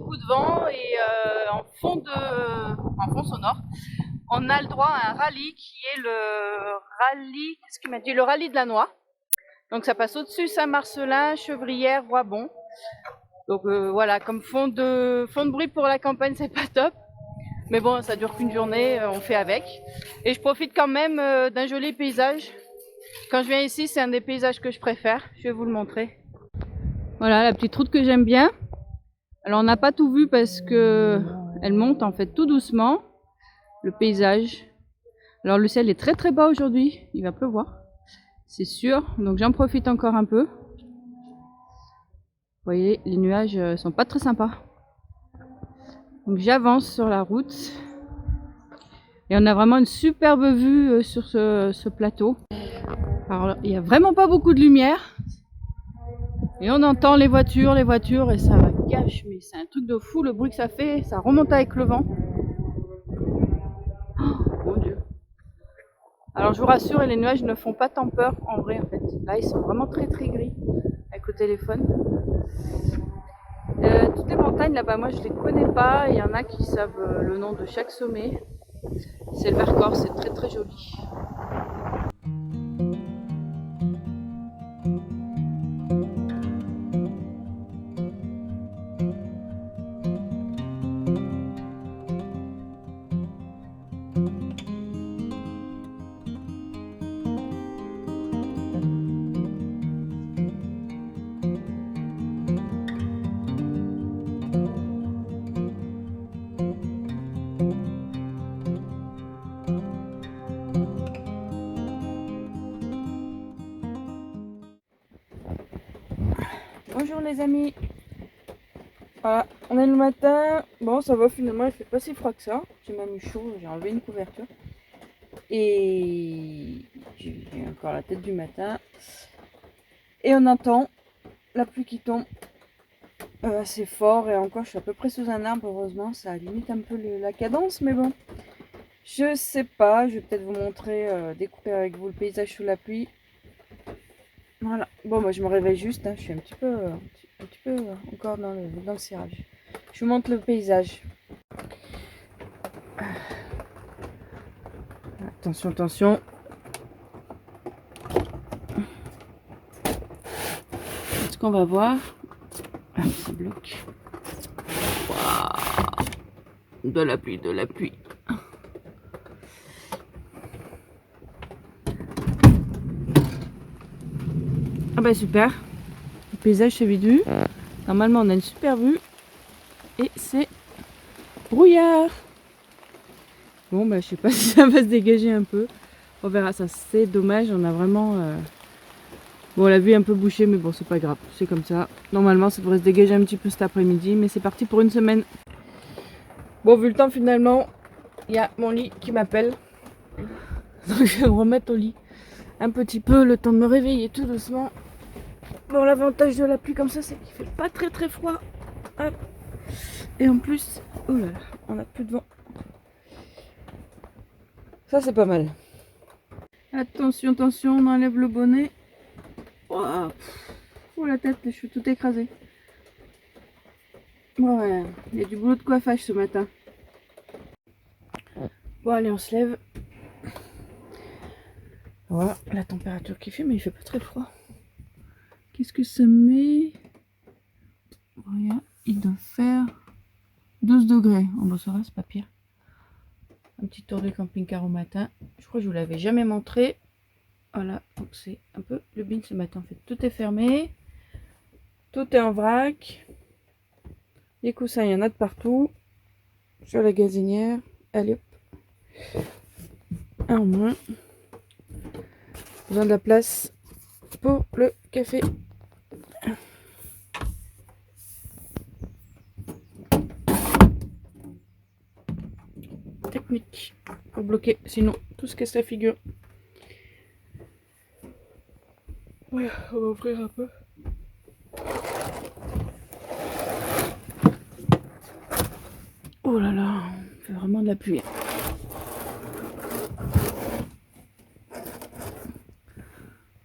beaucoup de vent et en fond sonore, on a le droit à un rallye qui est le rallye, qu'est-ce qu'il m'a dit, le rallye de la noix. Donc ça passe au-dessus Saint-Marcelin, Chevrières, Roibon. Donc voilà, comme fond de bruit pour la campagne, c'est pas top. Mais bon, ça dure qu'une journée, on fait avec. Et je profite quand même d'un joli paysage. Quand je viens ici, c'est un des paysages que je préfère. Je vais vous le montrer. Voilà la petite route que j'aime bien. Alors on n'a pas tout vu parce que elle monte en fait tout doucement. Le paysage. Alors le ciel est très très bas aujourd'hui. Il va pleuvoir, c'est sûr. Donc j'en profite encore un peu. Vous voyez, les nuages sont pas très sympas. Donc j'avance sur la route. Et on a vraiment une superbe vue sur ce plateau. Alors il n'y a vraiment pas beaucoup de lumière. Et on entend les voitures et ça gâche. Mais c'est un truc de fou le bruit que ça fait. Ça remonte avec le vent. Oh mon Dieu. Alors je vous rassure, les nuages ne font pas tant peur en vrai en fait. Là ils sont vraiment très très gris avec le téléphone. Toutes les montagnes là-bas, moi je les connais pas. Il y en a qui savent le nom de chaque sommet. C'est le Vercors, c'est très très joli. Bonjour les amis. Voilà, on est le matin. Bon, ça va finalement, il fait pas si froid que ça. J'ai même eu chaud, j'ai enlevé une couverture. Et j'ai encore la tête du matin. Et on entend la pluie qui tombe assez fort. Et encore, je suis à peu près sous un arbre, heureusement. Ça limite un peu la cadence, mais bon. Je sais pas, je vais peut-être vous montrer, découper avec vous le paysage sous la pluie. Voilà. Bon, moi je me réveille juste, hein. Je suis un petit peu encore dans le cirage. Je vous montre le paysage. Attention, attention. Ce qu'on va voir. Ah, ça bloque. Waouh. De la pluie, de la pluie. Ah bah super. Le paysage c'est vite vu. Normalement on a une super vue. Et c'est brouillard. Bon bah je sais pas si ça va se dégager un peu. On verra ça. C'est dommage, on a vraiment... Bon, la vue est un peu bouchée, mais bon, c'est pas grave, c'est comme ça. Normalement, ça devrait se dégager un petit peu cet après-midi, mais c'est parti pour une semaine. Bon, vu le temps, finalement, il y a mon lit qui m'appelle. Donc, je vais me remettre au lit un petit peu, le temps de me réveiller tout doucement. Bon, l'avantage de la pluie comme ça, c'est qu'il fait pas très très froid. Hop. Et en plus, oh là là, on a plus de vent. Ça, c'est pas mal. Attention, attention, on enlève le bonnet. Wow. Oh la tête, je suis tout écrasée. Ouais, il y a du boulot de coiffage ce matin. Bon allez, on se lève. Voilà la température qui fait, mais il fait pas très froid. Qu'est-ce que ça met? Regarde, il doit faire 12 degrés. Oh bah ça va, c'est pas pire. Un petit tour de camping-car au matin. Je crois que je vous l'avais jamais montré. Voilà, donc c'est un peu le bin ce matin. En fait, tout est fermé. Tout est en vrac. Les coussins, il y en a de partout. Sur la gazinière. Allez hop. Un en moins. Besoin de la place pour le café. Technique pour bloquer, sinon tout se casse la figure. Voilà, on va ouvrir un peu. Oh là là, il fait vraiment de la pluie.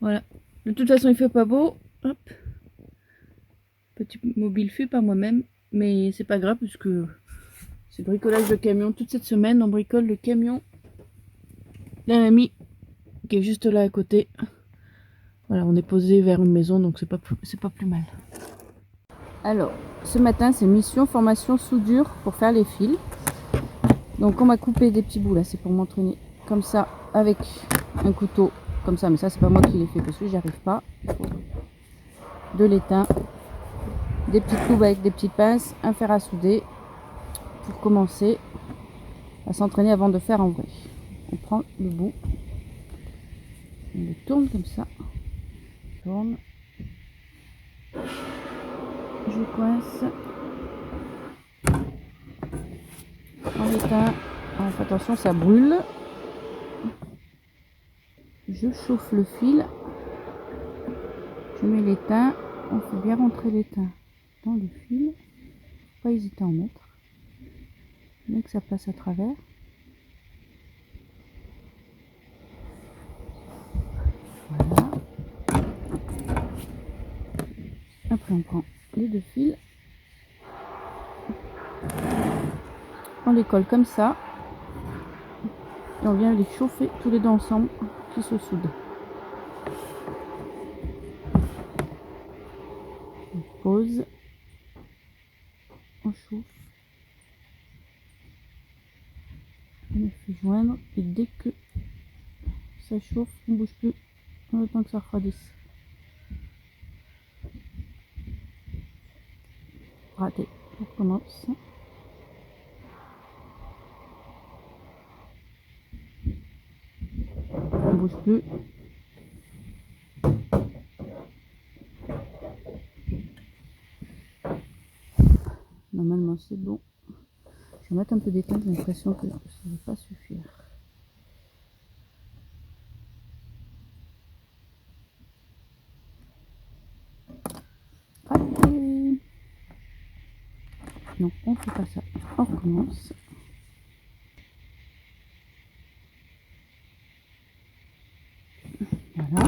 Voilà, de toute façon il fait pas beau. Hop. Petit mobile fait par moi-même. mais c'est pas grave puisque c'est bricolage de camion. Toute cette semaine, on bricole le camion d'un ami qui est juste là à côté. Voilà, on est posé vers une maison, donc c'est pas plus mal. Alors, ce matin, c'est mission formation soudure pour faire les fils. Donc on m'a coupé des petits bouts là, c'est pour m'entraîner comme ça avec un couteau comme ça, mais ça c'est pas moi qui l'ai fait parce que j'y arrive pas. De l'étain, des petites coupes avec des petites pinces, un fer à souder pour commencer à s'entraîner avant de faire en vrai. On prend le bout, on le tourne comme ça, tourne, je coince en l'étain. Alors, attention, ça brûle. Je chauffe le fil, je mets l'étain, on fait bien rentrer l'étain dans le fil, pas hésiter à en mettre, mais que ça passe à travers. Voilà. Après on prend les deux fils, on les colle comme ça, et on vient les chauffer tous les deux ensemble, qui se soudent. On pose, on chauffe, on les fait joindre, et dès que ça chauffe, on ne bouge plus, on attend que ça refroidisse. Raté, on recommence. On bouge plus. Normalement c'est bon. Je vais mettre un peu d'étain, j'ai l'impression que ça ne va pas suffire. Raté. Non, on fait pas ça. On recommence. Voilà.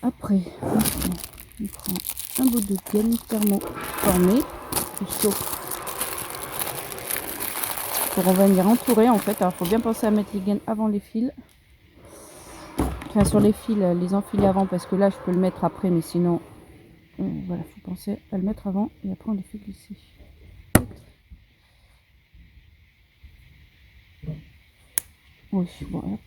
Après, on prend un bout de gaine thermoformé. Je chauffe pour on va venir entourer en fait. Alors il faut bien penser à mettre les gaines avant les fils. Enfin sur les fils, les enfiler avant parce que là je peux le mettre après, mais sinon voilà, faut penser à le mettre avant et après on les fait glisser. Oui, bon, hop.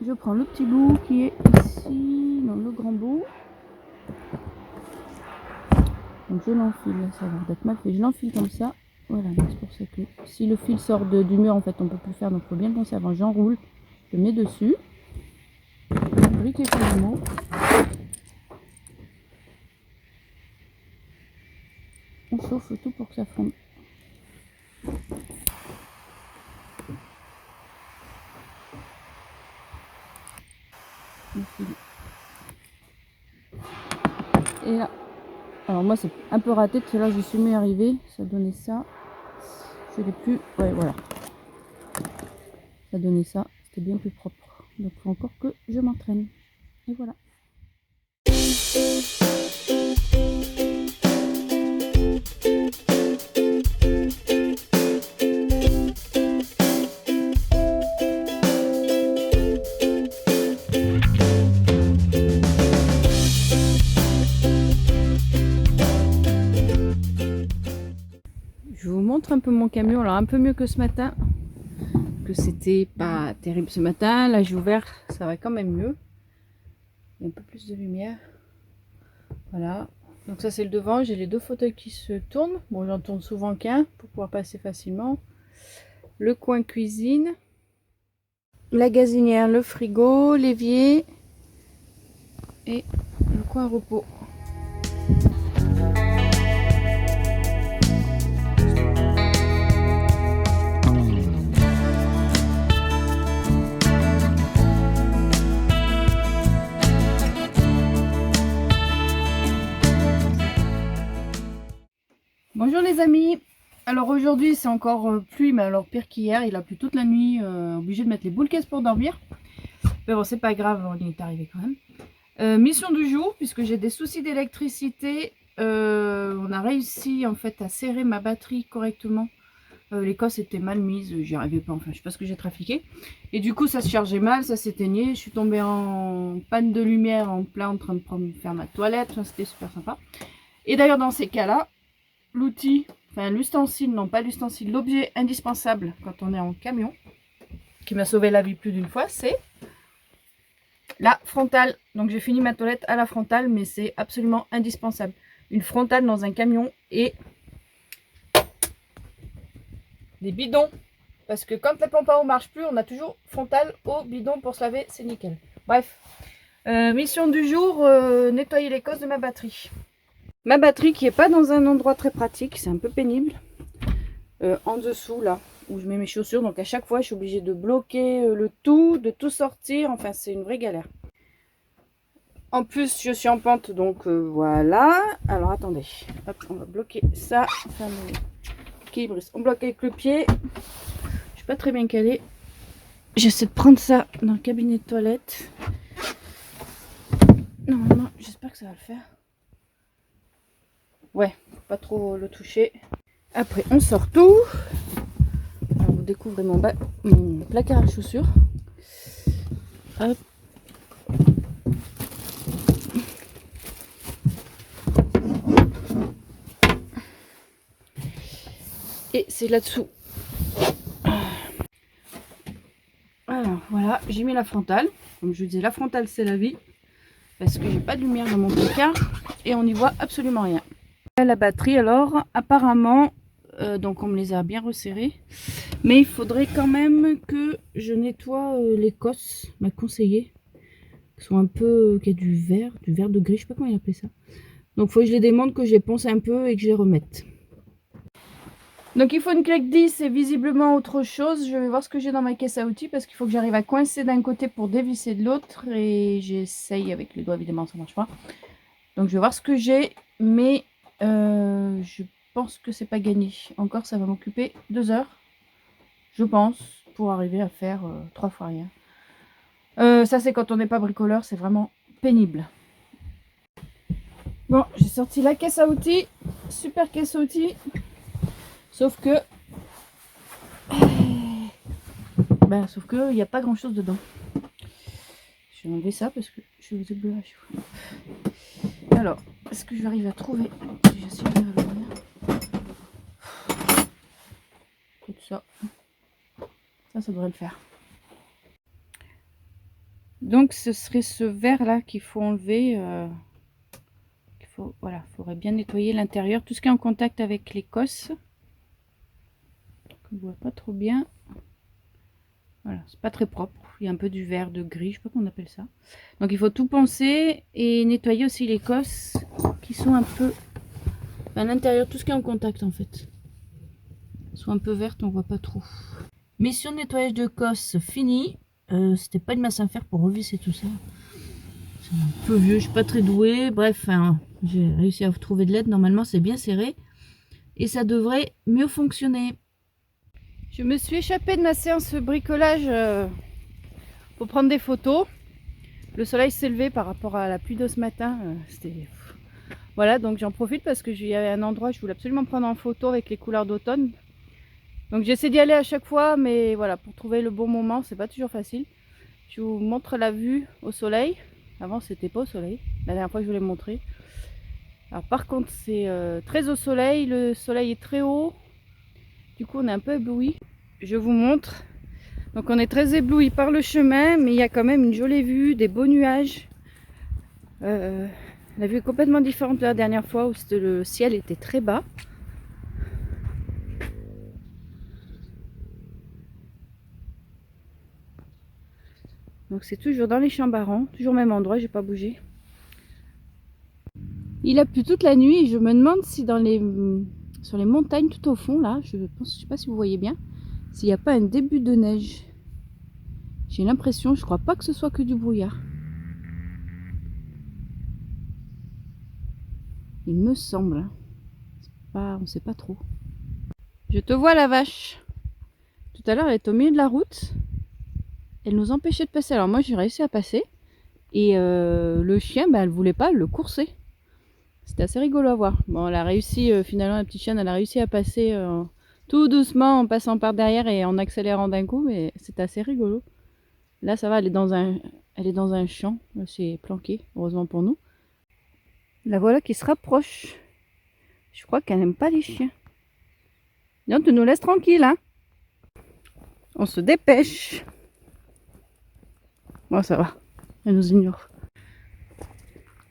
Je prends le petit bout qui est ici, dans le grand bout. Donc je l'enfile, ça va d'être mal fait, je l'enfile comme ça. Voilà, c'est pour ça que si le fil sort du mur, en fait, on peut plus faire, donc il faut bien penser avant. J'enroule, je mets dessus, briquet pour on chauffe tout pour que ça fonde. Le fil. Et là, alors moi c'est un peu raté, parce que là je suis mis arrivé, ça donnait ça. Je l'ai plus, ouais voilà. Ça donnait ça, c'était bien plus propre. Donc il faut encore que je m'entraîne. Et voilà. Je vous montre un peu mon camion, alors un peu mieux que ce matin, que c'était pas terrible ce matin. Là j'ai ouvert, ça va quand même mieux, il y a un peu plus de lumière. Voilà, donc ça c'est le devant, j'ai les deux fauteuils qui se tournent, bon j'en tourne souvent qu'un pour pouvoir passer facilement. Le coin cuisine, la gazinière, le frigo, l'évier et le coin repos. Bonjour les amis, alors aujourd'hui c'est encore pluie, mais alors pire qu'hier, il a plu toute la nuit, obligé de mettre les boules caisses pour dormir. Mais bon c'est pas grave, on y est arrivé quand même. Mission du jour, puisque j'ai des soucis d'électricité, on a réussi en fait à serrer ma batterie correctement. L'Écosse était mal mise, j'y arrivais pas, enfin je sais pas ce que j'ai trafiqué. Et du coup ça se chargeait mal, ça s'éteignait, je suis tombée en panne de lumière en plein en train de faire ma toilette, enfin, c'était super sympa. Et d'ailleurs dans ces cas-là, l'outil, enfin l'ustensile, non pas l'ustensile, l'objet indispensable quand on est en camion, qui m'a sauvé la vie plus d'une fois, c'est la frontale. Donc j'ai fini ma toilette à la frontale, mais c'est absolument indispensable. Une frontale dans un camion et des bidons. Parce que quand la pompe à eau marche plus, on a toujours frontale au bidon pour se laver, c'est nickel. Bref, mission du jour, nettoyer les cosses de ma batterie. Ma batterie qui est pas dans un endroit très pratique, c'est un peu pénible. En dessous là, où je mets mes chaussures, donc à chaque fois je suis obligée de bloquer le tout, de tout sortir, enfin c'est une vraie galère. En plus je suis en pente, donc voilà. Alors attendez, hop, on va bloquer ça, enfin, on bloque avec le pied. Je suis pas très bien calée. J'essaie de prendre ça dans le cabinet de toilette. Normalement, j'espère que ça va le faire. Ouais, pas trop le toucher. Après, on sort tout. Alors, vous découvrez mon placard à chaussures. Hop. Et c'est là-dessous. Alors voilà, j'ai mis la frontale. Comme je vous disais, la frontale c'est la vie. Parce que j'ai pas de lumière dans mon placard. Et on n'y voit absolument rien. La batterie alors, apparemment, donc on me les a bien resserrés. Mais il faudrait quand même que je nettoie les cosses, m'a conseillé. Qui sont un peu, qui a du vert de gris, je sais pas comment il appelait ça. Donc il faut que je les démonte, que je les ponce un peu et que je les remette. Donc il faut une clé 10 et visiblement autre chose. Je vais voir ce que j'ai dans ma caisse à outils parce qu'il faut que j'arrive à coincer d'un côté pour dévisser de l'autre. Et j'essaye avec les doigts, évidemment ça marche pas. Donc je vais voir ce que j'ai, mais je pense que c'est pas gagné. Encore ça va m'occuper 2 heures, je pense, pour arriver à faire 3 fois rien. Ça c'est quand on n'est pas bricoleur, c'est vraiment pénible. Bon, j'ai sorti la caisse à outils, super caisse à outils. Sauf que il n'y a pas grand chose dedans. Je vais enlever ça parce que je vous ai bleu à chaque fois. Alors, est-ce que je vais arriver à trouver déjà si j'arrive à l'ouvrir. Tout ça. Ça devrait le faire. Donc ce serait ce verre là qu'il faut enlever. Voilà, faudrait bien nettoyer l'intérieur, tout ce qui est en contact avec l'écosse. On voit pas trop bien. Voilà, c'est pas très propre. Il y a un peu du vert, de gris, je sais pas comment on appelle ça. Donc il faut tout poncer et nettoyer aussi les cosses qui sont un peu à l'intérieur, tout ce qui est en contact en fait. Elles sont un peu vertes, on voit pas trop. Mission de nettoyage de cosses finie. C'était pas une masse à faire pour revisser tout ça. C'est un peu vieux, je suis pas très douée. Bref, hein, j'ai réussi à trouver de l'aide. Normalement, c'est bien serré et ça devrait mieux fonctionner. Je me suis échappée de ma séance bricolage pour prendre des photos. Le soleil s'est levé par rapport à la pluie de ce matin. Voilà, donc j'en profite parce que il y avait un endroit, je voulais absolument prendre en photo avec les couleurs d'automne. Donc j'essaie d'y aller à chaque fois, mais voilà, pour trouver le bon moment, c'est pas toujours facile. Je vous montre la vue au soleil. Avant, c'était pas au soleil. La dernière fois que je vous l'ai montré. Alors par contre, c'est très au soleil. Le soleil est très haut. Du coup, on est un peu ébloui. Je vous montre. Donc on est très ébloui par le chemin, mais il y a quand même une jolie vue, des beaux nuages. La vue est complètement différente de la dernière fois où le ciel était très bas. Donc c'est toujours dans les Champs-Barans, toujours au même endroit, j'ai pas bougé. Il a plu toute la nuit et je me demande si sur les montagnes tout au fond là, je sais pas si vous voyez bien, s'il n'y a pas un début de neige. J'ai l'impression, je crois pas que ce soit que du brouillard. Il me semble. On sait pas trop. Je te vois la vache. Tout à l'heure elle est au milieu de la route. Elle nous empêchait de passer. Alors moi j'ai réussi à passer. Et le chien, elle voulait pas, elle le coursait. C'était assez rigolo à voir. Bon, elle a réussi, finalement, la petite chienne, elle a réussi à passer tout doucement en passant par derrière et en accélérant d'un coup, mais c'était assez rigolo. Là, ça va, elle est dans un champ, c'est planqué, heureusement pour nous. La voilà qui se rapproche. Je crois qu'elle n'aime pas les chiens. Non, tu nous laisses tranquille, hein. On se dépêche. Bon, ça va, elle nous ignore.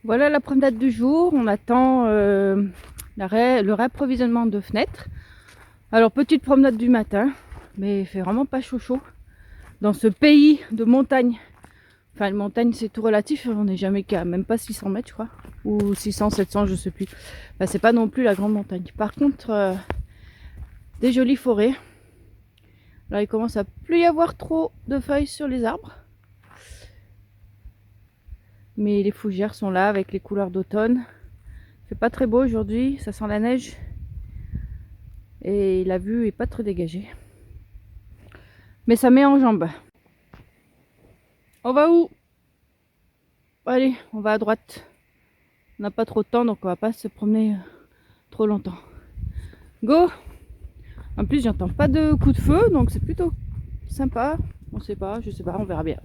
Voilà la promenade du jour. On attend le réapprovisionnement de fenêtres. Alors, petite promenade du matin, mais il fait vraiment pas chaud chaud. Dans ce pays de montagne. Enfin, une montagne, c'est tout relatif. On n'est jamais qu'à même pas 600 mètres, je crois. Ou 600, 700, je sais plus. Enfin, c'est pas non plus la grande montagne. Par contre, des jolies forêts. Là, il commence à plus y avoir trop de feuilles sur les arbres. Mais les fougères sont là avec les couleurs d'automne. Il fait pas très beau aujourd'hui, ça sent la neige. Et la vue est pas très dégagée. Mais ça met en jambes. On va où? Allez, on va à droite. On n'a pas trop de temps, donc on va pas se promener trop longtemps. Go! En plus, j'entends pas de coup de feu, donc c'est plutôt sympa. On sait pas, je sais pas, on verra bien.